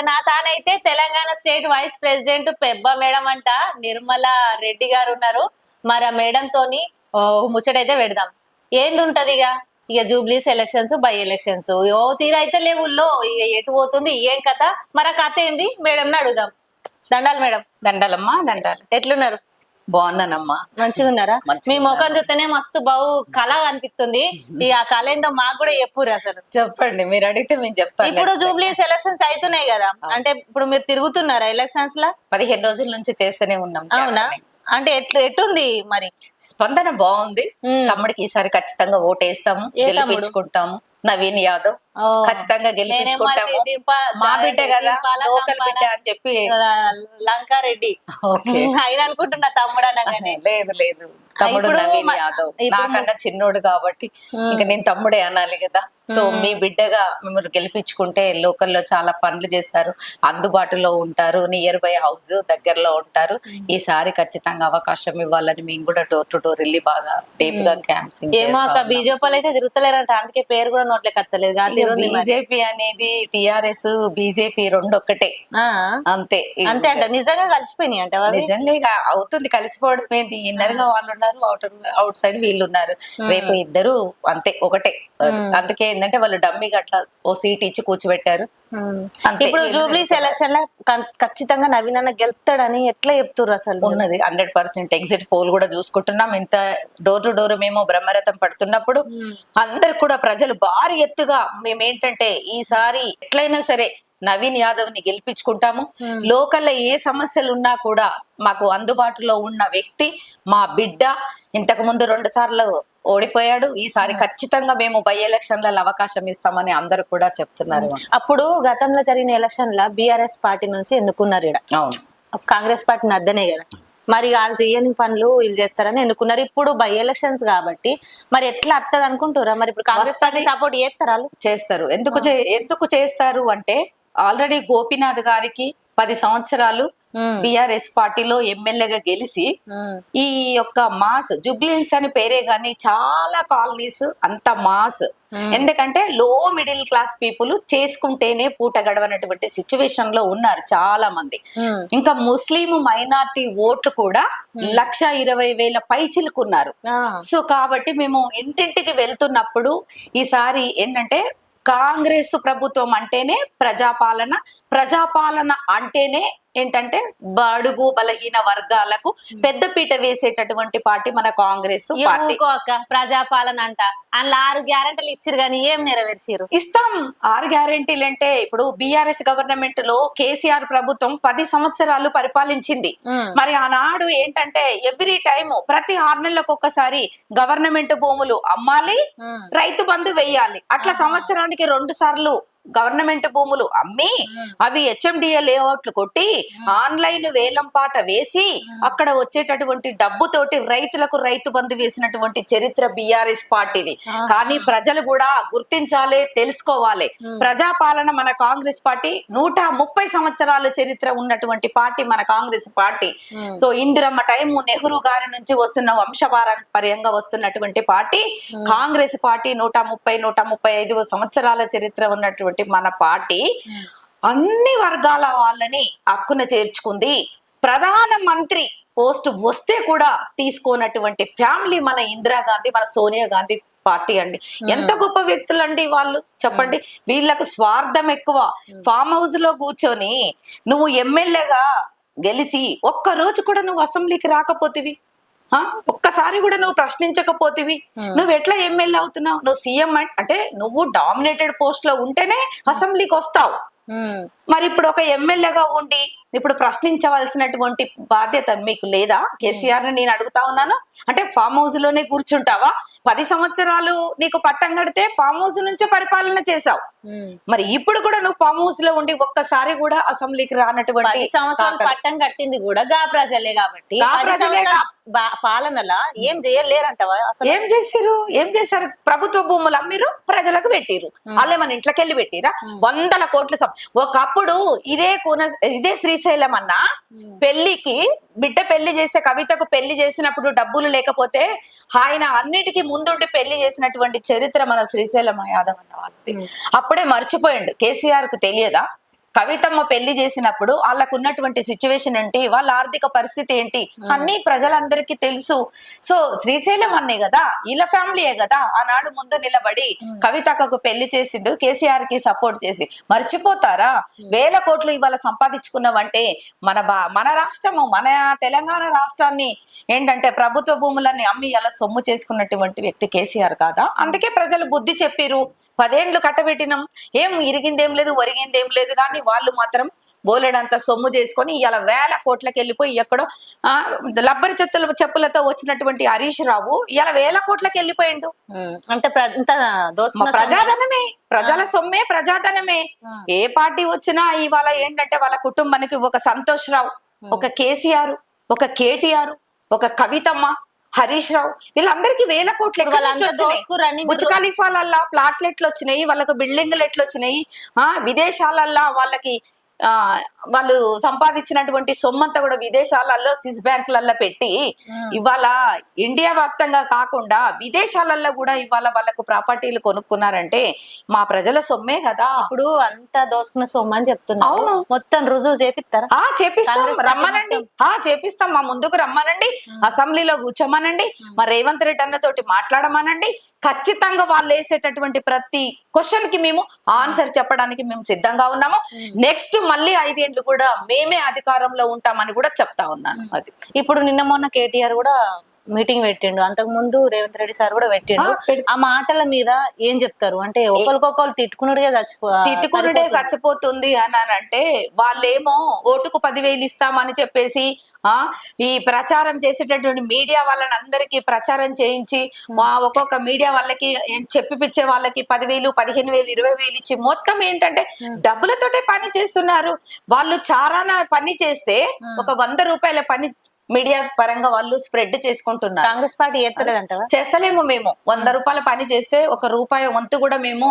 నా తానైతే Telangana state vice president Pebba madam అంట నిర్మలా రెడ్డి గారు ఉన్నారు. మరి ఆ మేడం తోని ముచ్చటైతే పెడదాం. ఏంది ఉంటది ఇక జూబ్లీస్ ఎలక్షన్స్, బై ఎలక్షన్స్ ఓ తీరు అయితే లేవుల్లో. ఇక ఎటు పోతుంది ఏం కథ, మరి ఆ కథ ఏంది మేడం అడుగుదాం. దండాలు మేడం. దండాలమ్మా దండాలు. ఎట్లున్నారు? బాగున్నానమ్మా. మంచిగా ఉన్నారా? మీ ముఖం చూస్తేనే మస్తు బాగు కళ అనిపిస్తుంది. ఈ ఆ కళ ఏందో మాకు కూడా చెప్పురు అసలు. చెప్పండి, మీరు అడిగితే మేము చెప్తాం. ఇప్పుడు జూబ్లీస్ ఎలక్షన్స్ అవుతున్నాయి కదా, అంటే ఇప్పుడు మీరు తిరుగుతున్నారా ఎలక్షన్స్ లా? 15 రోజుల నుంచి చేస్తూనే ఉన్నాం. అవునా? అంటే ఎట్టుంది మరి స్పందన? బాగుంది. తమ్ముడికి ఈసారి ఖచ్చితంగా ఓటేస్తాము, గెలిపించుకుంటాము. నవీన్ యాదవ్ ఖచ్చితంగా గెలిపించుకుంటాము. మా బిడ్డ కదా, లోకల్ బిడ్డ అని చెప్పి లంకారెడ్డి ఆయన అనుకుంటున్నా తమ్ముడు అనగానే. లేదు లేదు, తమ్ముడు నవీన్ యాదవ్ నాకన్నా చిన్నోడు కాబట్టి ఇంకా నేను తమ్ముడే అనాలి కదా. సో మీ బిడ్డగా మిమ్మల్ని గెలిపించుకుంటే లోకల్లో చాలా పనులు చేస్తారు, అందుబాటులో ఉంటారు, నియర్ బై హౌస్ దగ్గరలో ఉంటారు. ఈసారి ఖచ్చితంగా అవకాశం ఇవ్వాలని మేము కూడా డోర్ టు డోర్ వెళ్ళి బాగా డీప్ గా క్యాంపింగ్. ఏమో బీజేపీ అయితే తిరుగుతలేరంట, అందుకే పేరు కూడా నోట్లకి వస్తలేదు. బీజేపీ అనేది టిఆర్ఎస్ బీజేపీ రెండు ఒక్కటే అంతే అంతే అంట. నిజంగా కలిసిపోయినాయి అంట? నిజంగా ఇక అవుతుంది, కలిసిపోవడం ఏంటి. ఇన్నర్ గా వాళ్ళు ఉన్నారు, అవుట్ సైడ్ వీళ్ళు ఉన్నారు. రేపు ఇద్దరు అంతే ఒకటే. అందుకే ఏంటంటే వాళ్ళు డమ్మీగా అట్లా ఓ సీట్ ఇచ్చి కూర్చోబెట్టారు. ఇప్పుడు జూబ్లీస్ ఎలక్షన్ లో ఖచ్చితంగా నవీన్ అన్న గెలుస్తాడని ఎట్లా చెప్తున్నారు? అసలు ఉన్నది 100% ఎగ్జిట్ పోల్ కూడా చూసుకుంటున్నాం. ఇంత డోర్ టు డోర్ మేము బ్రహ్మరథం పడుతున్నప్పుడు అందరు కూడా ప్రజలు భారీ ఎత్తుగా మేమేంటంటే ఈసారి ఎట్లయినా సరే నవీన్ యాదవ్ ని గెలిపించుకుంటాము. లోకల్లో ఏ సమస్యలు ఉన్నా కూడా మాకు అందుబాటులో ఉన్న వ్యక్తి మా బిడ్డ. ఇంతకు ముందు 2 సార్లు ఓడిపోయాడు. ఈసారి ఖచ్చితంగా మేము బై ఎలక్షన్లలో అవకాశం ఇస్తామని అందరూ కూడా చెప్తున్నారు. అప్పుడు గతంలో జరిగిన ఎలక్షన్ ల బీఆర్ఎస్ పార్టీ నుంచి ఎన్నుకున్నారు. అవును, కాంగ్రెస్ పార్టీని అద్దనే కదా, మరి వాళ్ళు చేయని పనులు వీళ్ళు చేస్తారని ఎన్నుకున్నారు. ఇప్పుడు బై ఎలక్షన్స్ కాబట్టి మరి ఎట్లా వస్తుంది అనుకుంటారా? మరి ఇప్పుడు కాంగ్రెస్ పార్టీ సపోర్ట్ చేస్తారా? చేస్తారు. ఎందుకు చేస్తారు అంటే ఆల్రెడీ గోపీనాథ్ గారికి 10 సంవత్సరాలు బిఆర్ఎస్ పార్టీలో ఎమ్మెల్యేగా గెలిచి ఈ యొక్క మాస్ జుబ్లీహిల్స్ అని పేరే గాని చాలా కాలనీస్ అంత మాస్. ఎందుకంటే లో మిడిల్ క్లాస్ పీపుల్ చేసుకుంటేనే పూట గడవనటువంటి సిచ్యువేషన్ లో ఉన్నారు చాలా మంది. ఇంకా ముస్లిం మైనార్టీ ఓట్లు కూడా 1,20,000 పైచిలుకున్నారు. సో కాబట్టి మేము ఇంటింటికి వెళ్తున్నప్పుడు ఈసారి ఏంటంటే కాంగ్రెస్ ప్రభుత్వం అంటేనే ప్రజాపాలన, ప్రజాపాలన అంటేనే ఏంటంటే బడుగు బలహీన వర్గాలకు పెద్దపీట వేసేటటువంటి పార్టీ మన కాంగ్రెస్ పార్టీ. ప్రజాపాలన అంట అందులో 6 గ్యారెంటీలు ఇచ్చారు కానీ ఏం నెరవేర్చారు? ఇస్తాం 6 గ్యారెంటీలు అంటే ఇప్పుడు బిఆర్ఎస్ గవర్నమెంట్ లో కేసీఆర్ ప్రభుత్వం 10 సంవత్సరాలు పరిపాలించింది. మరి ఆనాడు ఏంటంటే ఎవ్రీ టైం ప్రతి 6 నెలలకు ఒక్కసారి గవర్నమెంట్ భూములు అమ్మాలి, రైతు బంధు వెయ్యాలి. అట్లా సంవత్సరానికి 2 సార్లు గవర్నమెంట్ భూములు అమ్మి అవి హెచ్ఎండిఏ లేఅవుట్లు కొట్టి ఆన్లైన్ వేలం పాట వేసి అక్కడ వచ్చేటటువంటి డబ్బుతోటి రైతులకు రైతు బంధు వేసినటువంటి చరిత్ర బిఆర్ఎస్ పార్టీది. కానీ ప్రజలు కూడా గుర్తించాలి, తెలుసుకోవాలి. ప్రజాపాలన మన కాంగ్రెస్ పార్టీ 130 సంవత్సరాల చరిత్ర ఉన్నటువంటి పార్టీ మన Congress party. So Indiramma time Nehru గారి నుంచి వస్తున్న వంశపారంపర్యంగా వస్తున్నటువంటి పార్టీ కాంగ్రెస్ పార్టీ. 135 సంవత్సరాల చరిత్ర ఉన్నటువంటి మన పార్టీ అన్ని వర్గాల వాళ్ళని హక్కున చేర్చుకుంది. ప్రధానమంత్రి పోస్ట్ వస్తే కూడా తీసుకోనటువంటి ఫ్యామిలీ మన ఇందిరాగాంధీ, మన సోనియా గాంధీ పార్టీ అండి. ఎంత గొప్ప వ్యక్తులండి వాళ్ళు చెప్పండి. వీళ్ళకు స్వార్థం ఎక్కువ. ఫామ్ హౌస్ లో కూర్చొని నువ్వు ఎమ్మెల్యేగా గెలిచి ఒక్క రోజు కూడా నువ్వు అసెంబ్లీకి రాకపోతివి, ఒక్కసారి కూడా నువ్వు ప్రశ్నించకపోతివి, నువ్వు ఎట్లా ఎమ్మెల్యే అవుతున్నావు? నువ్వు సీఎం అంటే నువ్వు డామినేటెడ్ పోస్ట్ లో ఉంటేనే అసెంబ్లీకి వస్తావు. మరి ఇప్పుడు ఒక ఎమ్మెల్యేగా ఉండి ఇప్పుడు ప్రశ్నించవలసినటువంటి బాధ్యత మీకు లేదా? కేసీఆర్ ని నేను అడుగుతా ఉన్నాను. అంటే ఫామ్ హౌస్ లోనే కూర్చుంటావా? 10 సంవత్సరాలు నీకు పట్టం కడితే ఫామ్ హౌస్ నుంచే పరిపాలన చేసావు. మరి ఇప్పుడు కూడా నువ్వు ఫామ్ హౌస్ లో ఉండి ఒక్కసారి కూడా అసెంబ్లీకి రానటువంటి పట్టం కట్టింది కూడా గా ప్రజలే కాబట్టి పాలనలా ఏం చేయలేరంటవా? అసలు ఏం చేశారు? ప్రభుత్వ భూములు అమ్మిరు, ప్రజలకు పెట్టిరు. వాళ్ళే మన ఇంట్లోకి వెళ్ళి పెట్టిరా 100 కోట్ల. ఒకప్పుడు ఇదే శ్రీశైలం అన్న పెళ్లికి బిడ్డ పెళ్లి చేస్తే కవితకు పెళ్లి చేసినప్పుడు డబ్బులు లేకపోతే ఆయన అన్నిటికీ ముందుండి పెళ్లి చేసినటువంటి చరిత్ర మన శ్రీశైలం యాదవ్ అన్న వాళ్ళది. అప్పుడే మర్చిపోయిండు. కేసీఆర్ కు తెలియదా? కవితమ్మ పెళ్లి చేసినప్పుడు వాళ్ళకు ఉన్నటువంటి సిచ్యువేషన్ ఏంటి, వాళ్ళ ఆర్థిక పరిస్థితి ఏంటి అన్ని ప్రజలందరికీ తెలుసు. సో శ్రీశైలం అన్నే కదా, వీళ్ళ ఫ్యామిలీయే కదా ఆనాడు ముందు నిలబడి కవితకు పెళ్లి చేసిండు, కేసీఆర్ కి సపోర్ట్ చేసి. మర్చిపోతారా? వేల కోట్లు ఇవాళ సంపాదించుకున్నావంటే మన రాష్ట్రము, మన తెలంగాణ రాష్ట్రాన్ని ఏంటంటే ప్రభుత్వ భూములన్నీ అమ్మి అలా సొమ్ము చేసుకున్నటువంటి వ్యక్తి కేసీఆర్ కాదా? అందుకే ప్రజలు బుద్ధి చెప్పిరు. 10 ఏళ్ళు కట్టబెట్టినాం, ఏం ఇరిగిందేం లేదు ఒరిగిందేం లేదు, కానీ వాళ్ళు మాత్రం బోలెడంత సొమ్ము చేసుకొని ఇలా వేల కోట్లకి వెళ్ళిపోయి ఎక్కడో లబ్బరి చెప్పులతో వచ్చినటువంటి హరీష్ రావు ఇలా వేల కోట్లకి వెళ్ళిపోయిండు. అంటే ప్రజాధనమే, ప్రజల సొమ్మే ప్రజాధనమే. ఏ పార్టీ వచ్చినా ఇవాళ ఏంటంటే వాళ్ళ కుటుంబానికి ఒక సంతోష్ రావు, ఒక కేసీఆర్, ఒక కేటీఆర్, ఒక కవితమ్మ, హరీష్ రావు, వీళ్ళందరికీ వేల కోట్లు బుజ్ ఖలీఫాలల్లా ప్లాట్లు ఎట్లు వచ్చినాయి, వాళ్ళకు బిల్డింగ్లు ఎట్లు వచ్చినాయి, విదేశాలల్లా వాళ్ళకి వాళ్ళు సంపాదించినటువంటి సొమ్మంతా కూడా విదేశాలలో స్విస్ బ్యాంకులలో పెట్టి ఇవాళ ఇండియా వ్యాప్తంగా కాకుండా విదేశాలలో కూడా ఇవాళ వాళ్ళకు ప్రాపర్టీలు కొనుక్కున్నారంటే మా ప్రజల సొమ్మే కదా. ఇప్పుడు అంతా దోసుకున్న సొమ్ము అని చెప్తున్నారు. మొత్తం రుజువు చేపిస్తారా? చేపిస్తాం, రమ్మనండి, చేపిస్తాం. మా ముందుకు రమ్మనండి, అసెంబ్లీలో కూర్చోమనండి, మా రేవంత్ రెడ్డి అన్నతోటి మాట్లాడమనండి. ఖచ్చితంగా వాళ్ళు వేసేటటువంటి ప్రతి క్వశ్చన్ కి మేము ఆన్సర్ చెప్పడానికి మేము సిద్ధంగా ఉన్నాము. నెక్స్ట్ మళ్ళీ 5 ఏళ్ళు కూడా మేమే అధికారంలో ఉంటామని కూడా చెప్తా ఉన్నాను. అది ఇప్పుడు నిన్న మొన్న కేటీఆర్ కూడా మీటింగ్ పెట్టిండు, అంతకు ముందు రేవంత్ రెడ్డి సార్ కూడా పెట్టిండు. ఆ మాటల మీద ఏం చెప్తారు? అంటే ఒకరికొకరు తిట్టుకునుడే చచ్చిపోతుంది అని అంటే వాళ్ళేమో ఓటుకు 10,000 ఇస్తామని చెప్పేసి ఈ ప్రచారం చేసేటటువంటి మీడియా వాళ్ళని అందరికి ప్రచారం చేయించి ఒక్కొక్క మీడియా వాళ్ళకి చెప్పిపిచ్చే వాళ్ళకి 10,000, 15,000, 20,000 ఇచ్చి మొత్తం ఏంటంటే డబ్బులతోటే పని చేస్తున్నారు. వాళ్ళు చారాన పని చేస్తే ఒక 100 రూపాయల పని మీడియా పరంగా వాళ్ళు స్ప్రెడ్ చేసుకుంటున్నారు. కాంగ్రెస్ పార్టీ చేస్తలేము. మేము 100 రూపాయల పని చేస్తే 1 రూపాయి వంతు కూడా మేము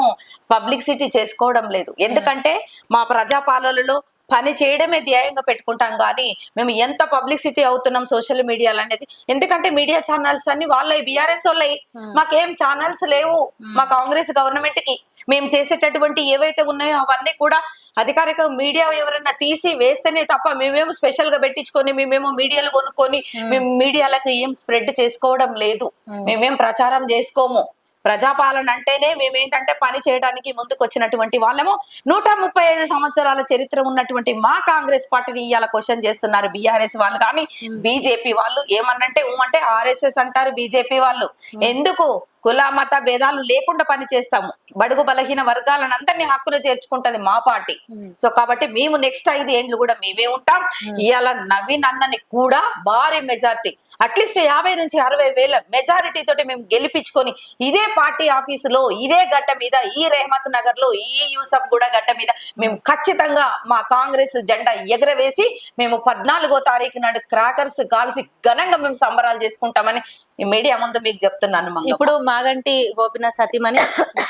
పబ్లిసిటీ చేసుకోవడం లేదు. ఎందుకంటే మా ప్రజాపాలనలో పని చేయడమే ధ్యేయంగా పెట్టుకుంటాం, కానీ మేము ఎంత పబ్లిసిటీ అవుతున్నాం సోషల్ మీడియాలో అనేది. ఎందుకంటే మీడియా ఛానల్స్ అన్ని వాళ్ళవి, బీఆర్ఎస్ వాళ్ళవి. మాకేం ఛానల్స్ లేవు మా కాంగ్రెస్ గవర్నమెంట్ కి. మేము చేసేటటువంటి ఏవైతే ఉన్నాయో అవన్నీ కూడా అధికారిక మీడియా ఎవరైనా తీసి వేస్తేనే తప్ప మేమేమో స్పెషల్ గా పెట్టించుకొని మేమేమో మీడియాలు కొనుక్కొని మేము మీడియాలకు ఏం స్ప్రెడ్ చేసుకోవడం లేదు. మేమేం ప్రచారం చేసుకోము. ప్రజాపాలన అంటేనే మేమేంటంటే పని చేయడానికి ముందుకు వచ్చినటువంటి వాళ్ళము. 135 సంవత్సరాల చరిత్ర ఉన్నటువంటి మా కాంగ్రెస్ పార్టీని ఇవాళ క్వశ్చన్ చేస్తున్నారు బీఆర్ఎస్ వాళ్ళు కానీ బీజేపీ వాళ్ళు. ఏమన్నంటే అంటే ఆర్ఎస్ఎస్ అంటారు బీజేపీ వాళ్ళు. ఎందుకు? కుల మత భేదాలు లేకుండా పని చేస్తాము. బడుగు బలహీన వర్గాలను అందరినీ హక్కులు చేర్చుకుంటది మా పార్టీ. సో కాబట్టి మేము నెక్స్ట్ 5 ఏళ్ళు కూడా మేమే ఉంటాం. ఇవాళ నవీన్ అన్నని కూడా భారీ మెజార్టీ, అట్లీస్ట్ 50 నుంచి 60 వేల మెజారిటీ తోటి మేము గెలిపించుకొని ఇదే పార్టీ ఆఫీసులో, ఇదే గడ్డ మీద, ఈ రేహమత్ నగర్ లో, ఈ యూసఫ్ గూడ గడ్డ మీద మేము ఖచ్చితంగా మా కాంగ్రెస్ జెండా ఎగరవేసి మేము 14వ తారీఖు నాడు క్రాకర్స్ కాల్సి ఘనంగా మేము సంబరాలు చేసుకుంటామని మీడియా ముందు మీకు చెప్తున్నాను. ఇప్పుడు మాగంటి గోపీనాథ్ సతీమణి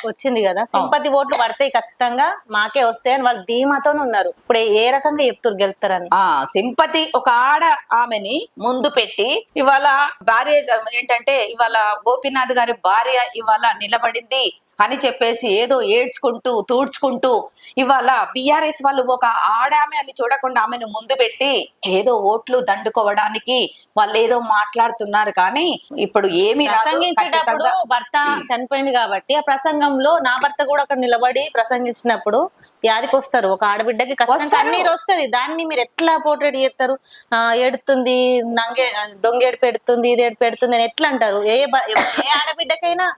వచ్చింది కదా, సింపతి ఓట్లు పడతాయి ఖచ్చితంగా మాకే వస్తాయని వాళ్ళు ధీమాతో ఉన్నారు. ఇప్పుడు ఏ రకంగా చెప్తారు గెలుస్తారని? సింపతి ఒక ఆడ ఆమెని ముందు పెట్టి ఇవాళ భార్య ఏంటంటే ఇవాళ గోపీనాథ్ గారి భార్య ఇవాళ నిలబడింది అని చెప్పేసి ఏదో ఏడ్చుకుంటూ తూడ్చుకుంటూ ఇవాళ బీఆర్ఎస్ వాళ్ళు ఒక ఆడామె అని చూడకుండా ఆమెను ముందు పెట్టి ఏదో ఓట్లు దండుకోవడానికి వాళ్ళు ఏదో మాట్లాడుతున్నారు. కానీ ఇప్పుడు ఏమి ప్రసంగించేటప్పుడు భర్త చనిపోయింది కాబట్టి ఆ ప్రసంగంలో నా భర్త కూడా అక్కడ నిలబడి ప్రసంగించినప్పుడు యాదికి వస్తారు. ఒక ఆడబిడ్డకి కన్నీరు వస్తుంది. దాన్ని మీరు ఎట్లా పోర్ట్రేట్ చేస్తారు? ఏడుతుంది, దొంగేడు పెడుతుంది, ఇది ఏడు పెడుతుంది అని ఎట్లా అంటారు? ఏ ఆడబిడ్డకైనా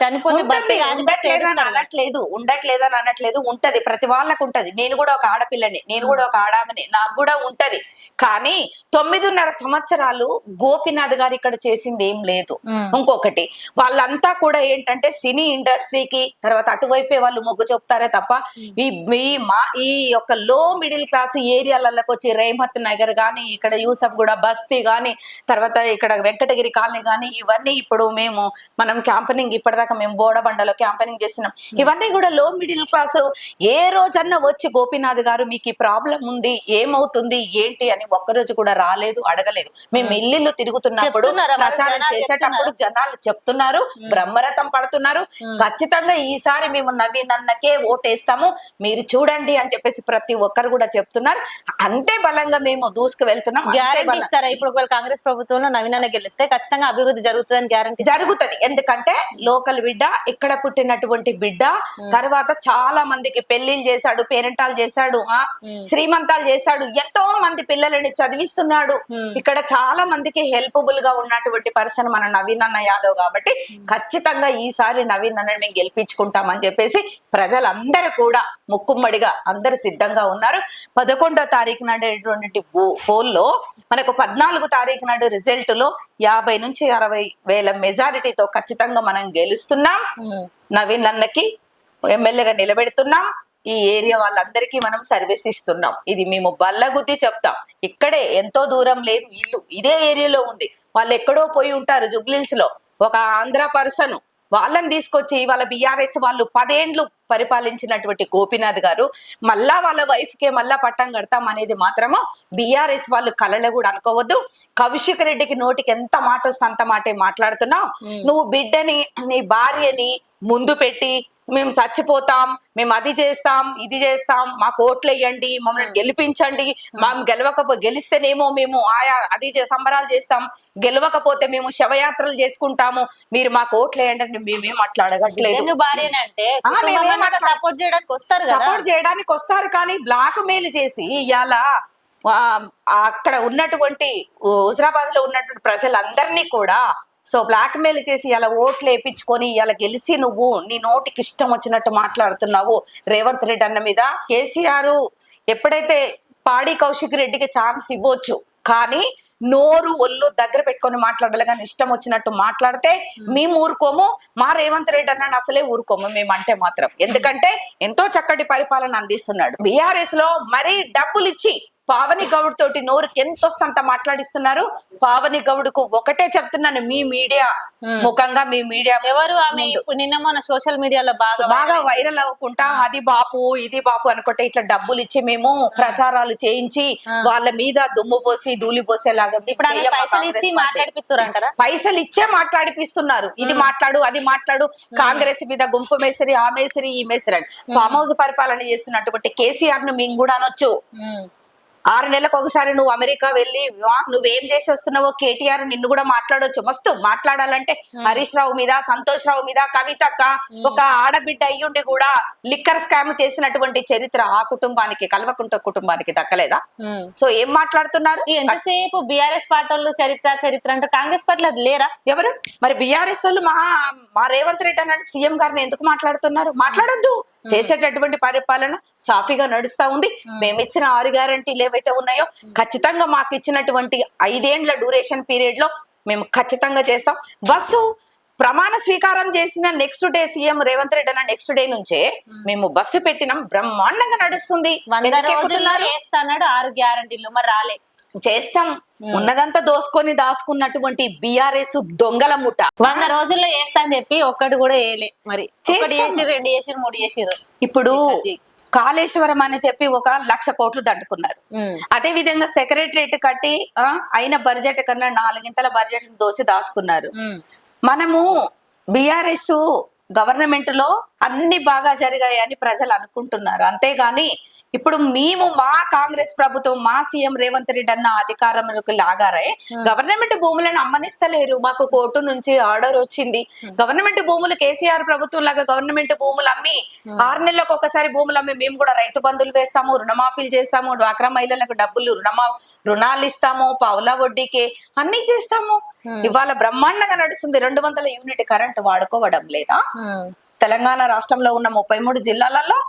చనిపోతే ఉండట్లేదని అనట్లేదు, ఉంటది, ప్రతి వాళ్ళకు ఉంటది. నేను కూడా ఒక ఆడపిల్లని, నేను కూడా ఒక ఆడామని, నాకు కూడా ఉంటది. కానీ 9.5 సంవత్సరాలు గోపీనాథ్ గారు ఇక్కడ చేసింది ఏం లేదు. ఇంకొకటి వాళ్ళంతా కూడా ఏంటంటే సినీ ఇండస్ట్రీకి తర్వాత అటువైపే వాళ్ళు మొగ్గు చూపుతారే తప్ప ఈ యొక్క లో మిడిల్ క్లాస్ ఏరియాలకు వచ్చి రేహమత్ నగర్ గాని, ఇక్కడ యూసఫ్ కూడా బస్తీ గాని, తర్వాత ఇక్కడ వెంకటగిరి కాలనీ గాని, ఇవన్నీ ఇప్పుడు మనం క్యాంపెనింగ్ ఇప్పటిదాకా మేము బోడబండలో క్యాంపెయినింగ్ చేస్తున్నాం. ఇవన్నీ కూడా లో మిడిల్ క్లాస్. ఏ రోజన్నా వచ్చి గోపీనాథ్ గారు మీకు ఈ ప్రాబ్లం ఉంది, ఏమవుతుంది ఏంటి అని ఒక్కరోజు కూడా రాలేదు, అడగలేదు. మేము ఇల్లు తిరుగుతున్నప్పుడు చెప్తున్నారా? మరి ప్రచారం జనాలు చేసేటప్పుడు జనాలు చెప్తున్నారు, బ్రహ్మరథం పడుతున్నారు. ఖచ్చితంగా ఈసారి మేము నవీన్ అన్నకే ఓటేస్తాము, మీరు చూడండి అని చెప్పేసి ప్రతి ఒక్కరు కూడా చెప్తున్నారు. అంతే బలంగా మేము దూసుకు వెళ్తున్నాం. అంతే గ్యారంటీ బలం- ఇస్తారా? ఇప్పుడు ఒకవేళ కాంగ్రెస్ ప్రభుత్వంలో నవీన్ అన్న గెలిస్తే ఖచ్చితంగా అభివృద్ధి జరుగుతుందని గ్యారంటీ జరుగుతది. ఎందుకంటే లోకల్ బిడ్డ, ఇక్కడ పుట్టినటువంటి బిడ్డ, తర్వాత చాలా మందికి పెళ్లిళ్ళు చేశాడు, పేరెంటాలు చేశాడు, శ్రీమంతాలు చేశాడు, ఎంతో మంది పిల్లలని చదివిస్తున్నాడు. ఇక్కడ చాలా మందికి హెల్పబుల్ గా ఉన్నటువంటి పర్సన్ మన నవీన్ అన్న యాదవ్. కాబట్టి ఖచ్చితంగా ఈసారి నవీన్ అన్నని మేము గెలిపించుకుంటామని చెప్పేసి ప్రజలందరూ కూడా ముక్కుమ్మడిగా అందరు సిద్ధంగా ఉన్నారు. 11వ తారీఖు నాడేటువంటి పోల్లో మనకు 14వ తారీఖు నాడు రిజల్ట్ లో 50 నుంచి 60 వేల మెజారిటీతో ఖచ్చితంగా మనం గెలుస్తున్నాం. నవీన్ అన్నకి ఎమ్మెల్యేగా నిలబెడుతున్నాం. ఈ ఏరియా వాళ్ళందరికీ మనం సర్వీస్ ఇస్తున్నాం. ఇది మేము బల్లగుద్ది చెప్తాం. ఇక్కడే ఎంతో దూరం లేదు, ఇల్లు ఇదే ఏరియాలో ఉంది. వాళ్ళు ఎక్కడో పోయి ఉంటారు జుబ్లీల్స్ లో, ఒక ఆంధ్ర పర్సన్ వాళ్ళని తీసుకొచ్చి వాళ్ళ బిఆర్ఎస్ వాళ్ళు 10 ఏండ్లు పరిపాలించినటువంటి గోపీనాథ్ గారు మళ్ళా వాళ్ళ వైఫ్ కే మళ్ళా పట్టం కడతాం అనేది మాత్రము బిఆర్ఎస్ వాళ్ళు కలలే కూడా అనుకోవద్దు. కౌశిక్ రెడ్డికి నోటికి ఎంత మాట వస్తే అంత మాటే మాట్లాడుతున్నావు. నువ్వు బిడ్డని, నీ భార్యని ముందు పెట్టి మేము చచ్చిపోతాం, మేము అది చేస్తాం, ఇది చేస్తాం, మాకు ఓట్లు వేయండి, మమ్మల్ని గెలిపించండి, మేము గెలిస్తేనేమో మేము ఆయా అది సంబరాలు చేస్తాం, గెలవకపోతే మేము శవయాత్రలు చేసుకుంటాము, మీరు మాకు ఓట్లు వేయండి అని మేమేం మాట్లాడగట్లేదు. భార్యనంటే సపోర్ట్ చేయడానికి వస్తారు కదా. సపోర్ట్ చేయడానికి వస్తారు, కానీ బ్లాక్ మెయిల్ చేసి ఇవాళ అక్కడ ఉన్నటువంటి హుజరాబాద్ లో ఉన్నటువంటి ప్రజలందరినీ కూడా బ్లాక్ మెయిల్ చేసి ఇలా ఓట్లు వేయించుకొని ఇలా గెలిచి నువ్వు నీ నోటికి ఇష్టం వచ్చినట్టు మాట్లాడుతున్నావు రేవంత్ రెడ్డి అన్న మీద. కేసీఆర్ ఎప్పుడైతే పాడి కౌశిక్ రెడ్డికి ఛాన్స్ ఇవ్వచ్చు, కానీ నోరు ఒళ్ళు దగ్గర పెట్టుకొని మాట్లాడాలి, కానీ ఇష్టం వచ్చినట్టు మాట్లాడితే మేము ఊరుకోము. మా రేవంత్ రెడ్డి అన్నాడు అసలే ఊరుకోము మేమంటే మాత్రం. ఎందుకంటే ఎంతో చక్కటి పరిపాలన అందిస్తున్నాడు. బీఆర్ఎస్ లో మరీ డబ్బులు ఇచ్చి పావని గౌడ్ తోటి నోరుకి ఎంత వస్తంత మాట్లాడిస్తున్నారు. పావని గౌడ్కు ఒకటే చెప్తున్నాను, మీ మీడియా ముఖంగా, మీ మీడియా ఎవరు ఆమె నిన్న మన సోషల్ మీడియాలో బాగా వైరల్ అవ్వకుండా అది బాపు ఇది బాపు అనుకుంటే ఇట్లా డబ్బులు ఇచ్చి మేము ప్రచారాలు చేయించి వాళ్ళ మీద దుమ్ము పోసి ధూళి పోసేలాగా పైసలు ఇచ్చే మాట్లాడిపిస్తున్నారు. ఇది మాట్లాడు అది మాట్లాడు, కాంగ్రెస్ మీద గుంపు మేసరి, ఆ మేసరి, ఈ మేసరి అని ఫామ్ హౌస్ పరిపాలన చేస్తున్నటువంటి కేసీఆర్ ను మేము కూడా అనొచ్చు. 6 నెలలకు ఒకసారి నువ్వు అమెరికా వెళ్ళి నువ్వేం చేసి వస్తున్నావో కేటీఆర్ నిన్ను కూడా మాట్లాడొచ్చు. మస్తు మాట్లాడాలంటే హరీష్ రావు మీద, సంతోష్ రావు మీద, కవితక్క ఒక ఆడబిడ్డ అయ్యుండి కూడా లిక్కర్ స్కామ్ చేసినటువంటి చరిత్ర ఆ కుటుంబానికి, కల్వకుంట కుటుంబానికి దక్కలేదా? సో ఏం మాట్లాడుతున్నారు? ఎంతసేపు బిఆర్ఎస్ పార్టీ వాళ్ళు చరిత్ర అంటే కాంగ్రెస్ పార్టీలో అది లేరా? ఎవరు మరి బిఆర్ఎస్ వాళ్ళు మా రేవంత్ రెడ్డి అన్నాడు సీఎం గారిని ఎందుకు మాట్లాడుతున్నారు? మాట్లాడొద్దు. చేసేటటువంటి పరిపాలన సాఫీగా నడుస్తా ఉంది. మేమిచ్చిన 6 గ్యారంటీలు ఏవైతే ఉన్నాయో ఖచ్చితంగా మాకు ఇచ్చినటువంటి 5 ఏండ్ల డ్యూరేషన్ పీరియడ్ లో మేము ఖచ్చితంగా చేస్తాం. బస్సు ప్రమాణ స్వీకారం చేసిన next day CM Revanth Reddy అన్న నెక్స్ట్ డే నుంచే మేము బస్సు పెట్టినాం, బ్రహ్మాండంగా నడుస్తుంది. 100 రోజుల్లో చేస్తాడు 6 గ్యారంటీలు, మరి రాలే. చేస్తాం. ఉన్నదంతా దోసుకొని దాచుకున్నటువంటి బిఆర్ఎస్ దొంగల ముఠ 100 రోజుల్లో చేస్తా అని చెప్పి ఒక్కటి కూడా వేయలే. మరి ఒకటి చేసిర్రు, 2 చేసిర్రు, 3 చేసిర్రు. ఇప్పుడు కాళేశ్వరం అని చెప్పి 1,00,000 కోట్లు దండుకున్నారు. అదే విధంగా సెక్రటరేట్ కట్టి అయిన బడ్జెట్ కన్నా 4 బడ్జెట్ దోసి దాచుకున్నారు. మనము బిఆర్ఎస్ గవర్నమెంట్ లో అన్ని బాగా జరిగాయని ప్రజలు అనుకుంటున్నారు. అంతేగాని ఇప్పుడు మేము మా కాంగ్రెస్ ప్రభుత్వం, మా సీఎం రేవంత్ రెడ్డి అన్న అధికారంలోకి లాగారే గవర్నమెంట్ భూములను అమ్మనిస్తలేరు. మాకు కోర్టు నుంచి ఆర్డర్ వచ్చింది. గవర్నమెంట్ భూములు కేసీఆర్ ప్రభుత్వం లాగా గవర్నమెంట్ భూములు అమ్మి 6 నెలలకు ఒకసారి భూములు అమ్మి మేము కూడా రైతు బంధువులు వేస్తాము, రుణమాఫీలు చేస్తాము, డ్వాక్రా మహిళలకు డబ్బులు రుణాలు ఇస్తాము, పావులా వడ్డీకి అన్ని చేస్తాము. ఇవాళ బ్రహ్మాండంగా నడుస్తుంది. 200 యూనిట్ కరెంట్ వాడుకోవడం లేదా? తెలంగాణ రాష్ట్రంలో ఉన్న 33 జిల్లాలలో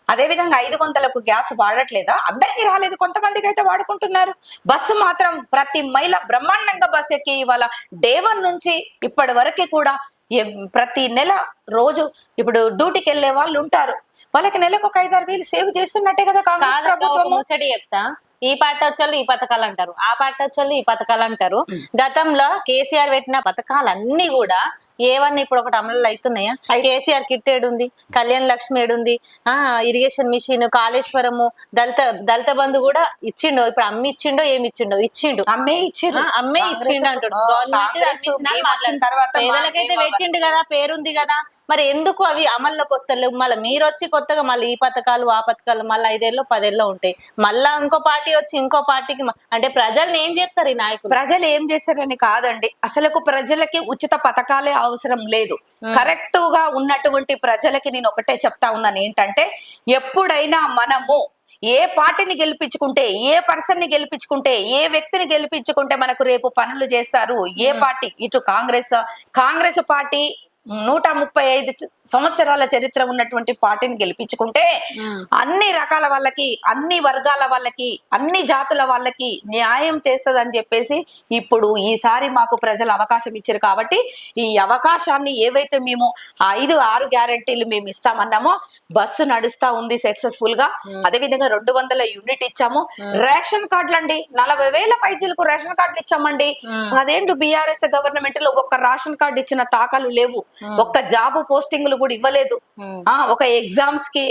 అదే విధంగా 500లకు గ్యాస్ వాడట్లేదా? అందరికీ రాలేదు, కొంతమందికి అయితే వాడుకుంటున్నారు. బస్సు మాత్రం ప్రతి మహిళ బ్రహ్మాండంగా బస్సు ఎక్కి ఇవాళ డే 1 నుంచి ఇప్పటి వరకు కూడా ప్రతి నెల రోజు ఇప్పుడు డ్యూటీకి వెళ్లే వాళ్ళు ఉంటారు, వాళ్ళకి నెలకు ఒక 5-6 వేలు సేవ్ చేస్తున్నట్టే కదా కాంగ్రెస్ ప్రభుత్వం. ముచ్చడి చెప్తా, ఈ పార్టీ వచ్చారు ఈ పథకాలు అంటారు, ఆ పార్టీ వచ్చారు ఈ పథకాలు అంటారు. గతంలో కేసీఆర్ పెట్టిన పథకాలన్నీ కూడా ఏవన్నీ ఇప్పుడు ఒకటి అమలు అవుతున్నాయా? కేసీఆర్ కిట్ ఏడుంది, కళ్యాణ్ లక్ష్మి ఏడుంది, ఇరిగేషన్ మిషన్, కాళేశ్వరము, దళిత బంధు కూడా ఇచ్చిండు. ఇప్పుడు అమ్మి ఇచ్చిండో ఏమి ఇచ్చిండో? ఇచ్చిండు, అమ్మే ఇచ్చిండు అంటాడు. గవర్నమెంట్ పేదలకైతే పెట్టిండు కదా, పేరుంది కదా, మరి ఎందుకు అవి అమల్లోకి వస్తలేవు? మళ్ళీ మీరు వచ్చి కొత్తగా మళ్ళీ ఈ పథకాలు ఆ పథకాలు మళ్ళీ 5 ఏళ్ళు 10 ఏళ్ళు ఉంటాయి. మళ్ళా ఇంకో పార్టీ వచ్చి ఇంకో పార్టీకి అంటే ప్రజల్ని ఏం చేస్తారు ఈ నాయకులు? ప్రజలు ఏం చేస్తారని కాదండి, అసలు ప్రజలకి ఉచిత పథకాలే అవసరం లేదు. కరెక్ట్ గా ఉన్నటువంటి ప్రజలకి నేను ఒకటే చెప్తా ఉన్నాను, ఏంటంటే ఎప్పుడైనా మనము ఏ పార్టీని గెలిపించుకుంటే, ఏ పర్సన్ ని గెలిపించుకుంటే, ఏ వ్యక్తిని గెలిపించుకుంటే మనకు రేపు పనులు చేస్తారు. ఏ పార్టీ, ఇటు కాంగ్రెస్ పార్టీ 135 సంవత్సరాల చరిత్ర ఉన్నటువంటి పార్టీని గెలిపించుకుంటే అన్ని రకాల వాళ్ళకి, అన్ని వర్గాల వాళ్ళకి, అన్ని జాతుల వాళ్ళకి న్యాయం చేస్తుంది అని చెప్పేసి ఇప్పుడు ఈసారి మాకు ప్రజలు అవకాశం ఇచ్చారు. కాబట్టి ఈ అవకాశాన్ని ఏవైతే మేము 5-6 గ్యారెంటీలు మేము ఇస్తామన్నామో బస్సు నడుస్తా ఉంది సక్సెస్ఫుల్ గా. అదే విధంగా 200 యూనిట్ ఇచ్చాము. రేషన్ కార్డులు అండి 40,000 పైజీలకు రేషన్ కార్డులు ఇచ్చామండి. 10 ఏళ్ళు బీఆర్ఎస్ గవర్నమెంట్ లో ఒక్క రేషన్ కార్డు ఇచ్చిన తాకాలు లేవు, ఒక్క జాబ్ పోస్టింగ్లు కూడా ఇవ్వలేదు, ఒక ఎగ్జామ్స్ కి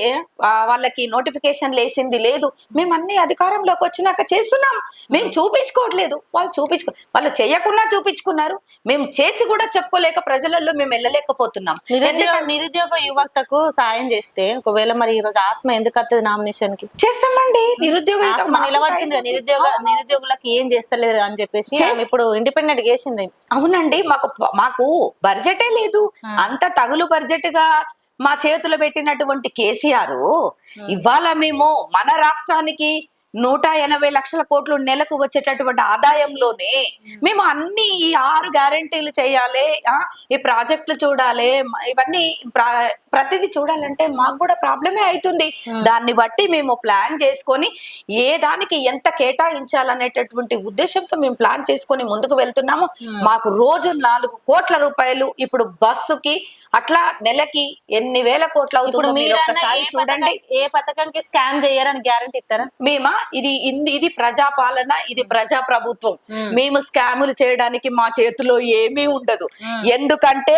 వాళ్ళకి నోటిఫికేషన్ లేసింది లేదు. మేము అన్ని అధికారంలోకి వచ్చినాక చేస్తున్నాం, మేము చూపించుకోవట్లేదు. వాళ్ళు చేయకుండా చూపించుకున్నారు, మేము చేసి కూడా చెప్పుకోలేక ప్రజలలో మేము వెళ్ళలేకపోతున్నాం. నిరుద్యోగ యువతకు సాయం చేస్తే ఒకవేళ మరి ఈ రోజు ఆస్మా ఎందుకు వస్తుంది నామినేషన్ కి? చేస్తామండి. నిరుద్యోగ నిలబడుతుంది, నిరుద్యోగులకు ఏం చేస్తలేదు అని చెప్పేసి ఇప్పుడు ఇండిపెండెంట్ చేసింది. అవునండి, మాకు బడ్జెటే లేదు, అంత తగులు బడ్జెట్ గా మా చేతులు పెట్టినటువంటి కేసీఆర్ ఇవాళ మేము మన రాష్ట్రానికి 180 లక్షల కోట్లు నెలకు వచ్చేటటువంటి ఆదాయంలోనే మేము అన్ని ఈ 6 గ్యారెంటీలు చేయాలి, ఈ ప్రాజెక్టులు చూడాలి, ఇవన్నీ ప్రతిదీ చూడాలంటే మాకు కూడా ప్రాబ్లమే అవుతుంది. దాన్ని బట్టి మేము ప్లాన్ చేసుకొని ఏ దానికి ఎంత కేటాయించాలనేటటువంటి ఉద్దేశంతో మేము ప్లాన్ చేసుకొని ముందుకు వెళ్తున్నాము. మాకు రోజు 4 కోట్ల రూపాయలు ఇప్పుడు బస్సుకి, అట్లా నెలకి ఎన్ని వేల కోట్లు అవుతుందో మీరు ఒక్కసారి చూడండి. ఏ పథకానికి స్కామ్ చేయరని గ్యారెంటీ ఇస్తారా? మేమా ఇది ప్రజాపాలన, ఇది ప్రజా ప్రభుత్వం. మేము స్కాములు చేయడానికి మా చేతిలో ఏమీ ఉండదు. ఎందుకంటే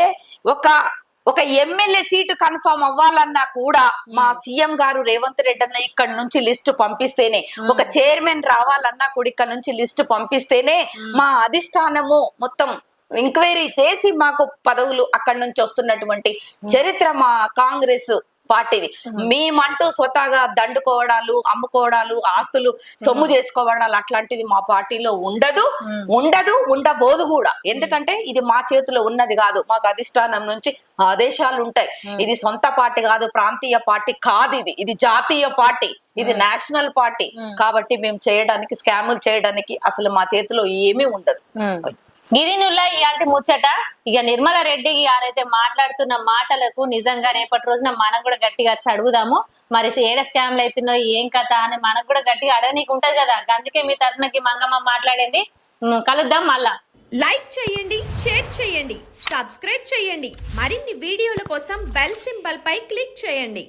ఒక ఎమ్మెల్యే సీటు కన్ఫర్మ్ అవ్వాలన్నా కూడా మా సీఎం గారు రేవంత్ రెడ్డి అన్న ఇక్కడ నుంచి లిస్టు పంపిస్తేనే, ఒక చైర్మన్ రావాలన్నా కూడా ఇక్కడ నుంచి లిస్టు పంపిస్తేనే మా అధిష్టానము మొత్తం ఎంక్వైరీ చేసి మాకు పదవులు అక్కడి నుంచి వస్తున్నటువంటి చరిత్ర మా కాంగ్రెస్ పార్టీది. మేమంటూ స్వతహాగా దండుకోవడాలు, అమ్ముకోవడాలు, ఆస్తులు సొమ్ము చేసుకోవడాలు అట్లాంటిది మా పార్టీలో ఉండబోదు కూడా. ఎందుకంటే ఇది మా చేతిలో ఉన్నది కాదు, మాకు అధిష్టానం నుంచి ఆదేశాలు ఉంటాయి. ఇది సొంత పార్టీ కాదు, ప్రాంతీయ పార్టీ కాదు, ఇది జాతీయ పార్టీ, ఇది నేషనల్ పార్టీ. కాబట్టి మేము చేయడానికి, స్కాములు చేయడానికి అసలు మా చేతిలో ఏమీ ఉండదు. గిరినుల్లా ఇలాంటి ముచ్చట. ఇక నిర్మలా రెడ్డి గారైతే మాట్లాడుతున్న మాటలకు నిజంగా రేపటి రోజున మనం కూడా గట్టిగా వచ్చి అడుగుదాము. మరి ఏడ స్కామ్లు అవుతున్నాయి, ఏం కథ అని మనకు కూడా గట్టిగా అడగనీకు ఉంటది కదా. అందుకే మీ తరఫునకి మంగమ్మ మాట్లాడింది. కలుద్దాం మళ్ళా. లైక్ చేయండి, షేర్ చేయండి, సబ్స్క్రైబ్ చేయండి. మరిన్ని వీడియోల కోసం బెల్ సింబల్ పై క్లిక్ చేయండి.